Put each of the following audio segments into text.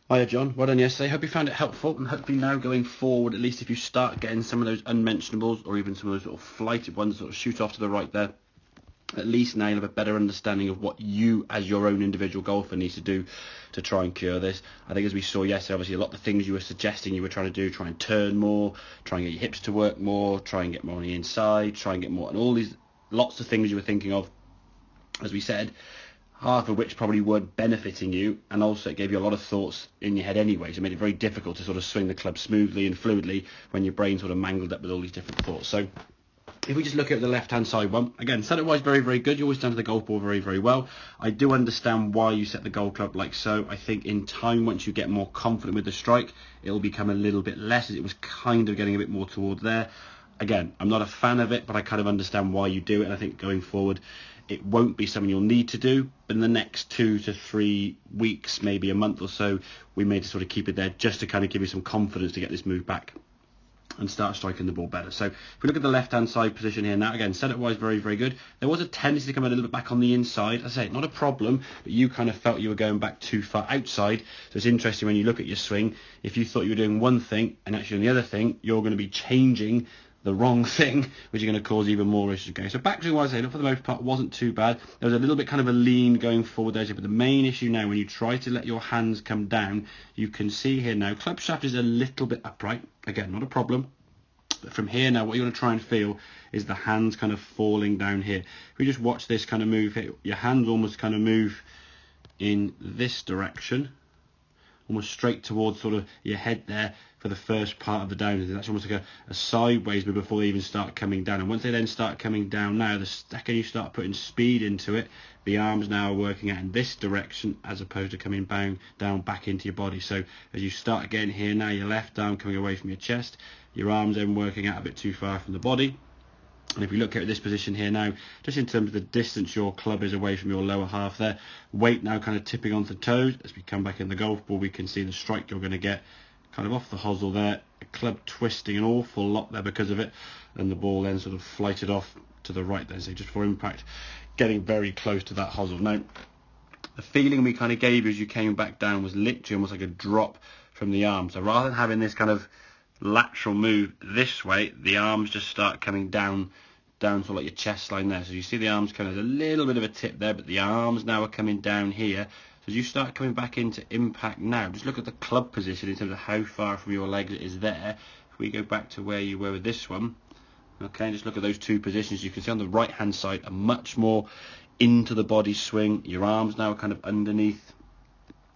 Hiya John, well done yesterday. Hope you found it helpful, and hopefully now going forward, at least if you start getting some of those unmentionables or even some of those sort of flighted ones that sort of shoot off to the right there, at least now you'll have a better understanding of what you as your own individual golfer needs to do to try and cure this. I think as we saw yesterday, obviously a lot of the things you were suggesting you were trying to do, try and turn more, try and get your hips to work more, try and get more on the inside, try and get more, and all these lots of things you were thinking of, as we said, half of which probably weren't benefiting you, and also it gave you a lot of thoughts in your head anyway, so it made it very difficult to sort of swing the club smoothly and fluidly when your brain sort of mangled up with all these different thoughts. So if we just look at the left-hand side one, again, setup-wise, very, very good. You always done the golf ball very, very well. I do understand why you set the golf club like so. I think in time, once you get more confident with the strike, it'll become a little bit less, as it was kind of getting a bit more toward there. Again, I'm not a fan of it, but I kind of understand why you do it, and I think going forward, it won't be something you'll need to do, but in the next 2 to 3 weeks, maybe a month or so, we may just sort of keep it there just to kind of give you some confidence to get this move back and start striking the ball better. So if we look at the left-hand side position here now, again, setup-wise, very, very good. There was a tendency to come a little bit back on the inside. I say, not a problem, but you kind of felt you were going back too far outside. So it's interesting when you look at your swing, if you thought you were doing one thing and actually on the other thing, you're going to be changing the wrong thing, which is going to cause even more issues. Okay, so back to what I say, for the most part, wasn't too bad. There was a little bit kind of a lean going forward there, but the main issue now, when you try to let your hands come down, you can see here now, club shaft is a little bit upright. Again, not a problem. But from here now, what you're going to try and feel is the hands kind of falling down here. If we just watch this kind of move here, your hands almost kind of move in this direction, almost straight towards sort of your head there for the first part of the down. That's almost like a sideways move before they even start coming down. And once they then start coming down now, the second you start putting speed into it, the arms now are working out in this direction as opposed to coming down back into your body. So as you start again here now, your left arm coming away from your chest, your arms then working out a bit too far from the body. And if we look at this position here now, just in terms of the distance your club is away from your lower half there, weight now kind of tipping onto the toes. As we come back in the golf ball, we can see the strike you're going to get kind of off the hosel there, a club twisting an awful lot there because of it, and the ball then sort of flighted off to the right there, so just for impact, getting very close to that hosel. Now, the feeling we kind of gave you as you came back down was literally almost like a drop from the arm. So rather than having this kind of lateral move this way, the arms just start coming down sort of like your chest line there. So you see the arms kind of a little bit of a tip there, but the arms now are coming down here. So as you start coming back into impact now, just look at the club position in terms of how far from your legs it is there. If we go back to where you were with this one, okay, and just look at those two positions, you can see on the right hand side a much more into the body swing. Your arms now are kind of underneath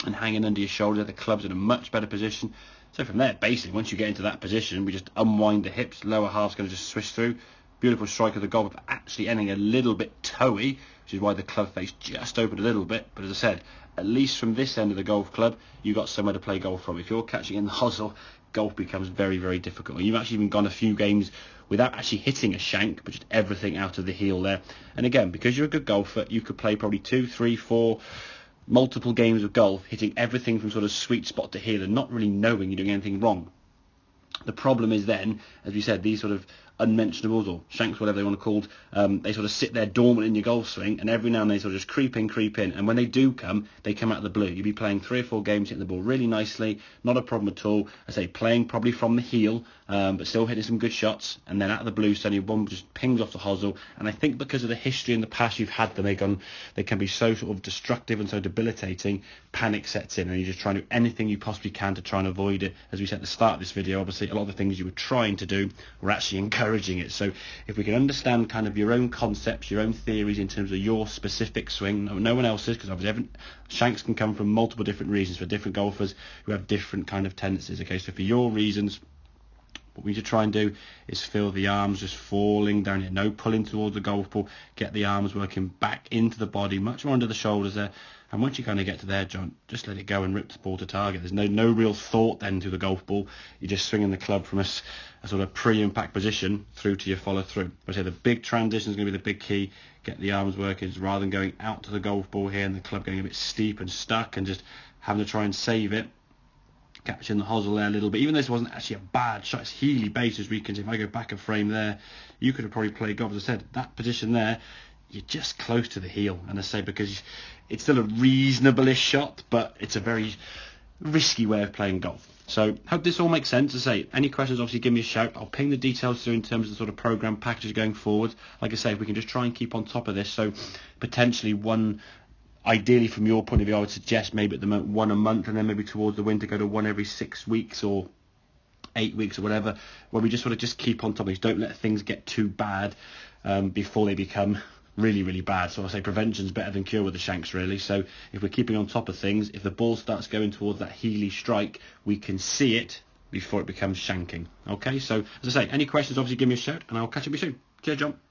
and hanging under your shoulder. The club's in a much better position. So from there, basically, once you get into that position, we just unwind the hips, lower half's going to just swish through. Beautiful strike of the golf, but actually ending a little bit toey, which is why the club face just opened a little bit. But as I said, at least from this end of the golf club, you got somewhere to play golf from. If you're catching in the hosel, golf becomes very, very difficult. And you've actually even gone a few games without actually hitting a shank, but just everything out of the heel there. And again, because you're a good golfer, you could play probably 2, 3, 4 multiple games of golf, hitting everything from sort of sweet spot to heel and not really knowing you're doing anything wrong. The problem is then, as we said, these sort of unmentionables or shanks, whatever they want to called, they sort of sit there dormant in your golf swing, and every now and then they sort of just creep in, and when they do come, they come out of the blue. You'll be playing 3 or 4 games, hitting the ball really nicely, not a problem at all. I say playing probably from the heel, but still hitting some good shots, and then out of the blue, suddenly one just pings off the hosel. And I think because of the history in the past you've had them, they can be so sort of destructive and so debilitating, panic sets in, and you just try to do anything you possibly can to try and avoid it. As we said at the start of this video, obviously a lot of the things you were trying to do were actually encouraging it. So if we can understand kind of your own concepts, your own theories in terms of your specific swing, no one else's, because obviously shanks can come from multiple different reasons for different golfers who have different kind of tendencies. Okay, so for your reasons, what we need to try and do is feel the arms just falling down here, no pulling towards the golf ball, get the arms working back into the body, much more under the shoulders there. And once you kind of get to there, John, just let it go and rip the ball to target. There's no real thought then to the golf ball. You're just swinging the club from a sort of pre-impact position through to your follow-through. I say the big transition is going to be the big key. Get the arms working rather than going out to the golf ball here and the club getting a bit steep and stuck and just having to try and save it. Catching the hosel there a little bit, even though this wasn't actually a bad shot. It's Healy base, as we can see. If I go back a frame there, you could have probably played golf. As I said, that position there, you're just close to the heel. And I say, because it's still a reasonable-ish shot, but it's a very risky way of playing golf. So hope this all makes sense. As I say, any questions, obviously give me a shout. I'll ping the details through in terms of the sort of program packages going forward. Like I say, if we can just try and keep on top of this, so potentially one, ideally from your point of view, I would suggest maybe at the moment one a month, and then maybe towards the winter go to one every 6 weeks or 8 weeks or whatever, where we just sort of just keep on top of these. Don't let things get too bad before they become really, really bad. So I say prevention's better than cure with the shanks, really. So if we're keeping on top of things, if the ball starts going towards that heely strike, we can see it before it becomes shanking. Okay, so as I say, any questions, obviously give me a shout, and I'll catch up with you soon. Cheers, John.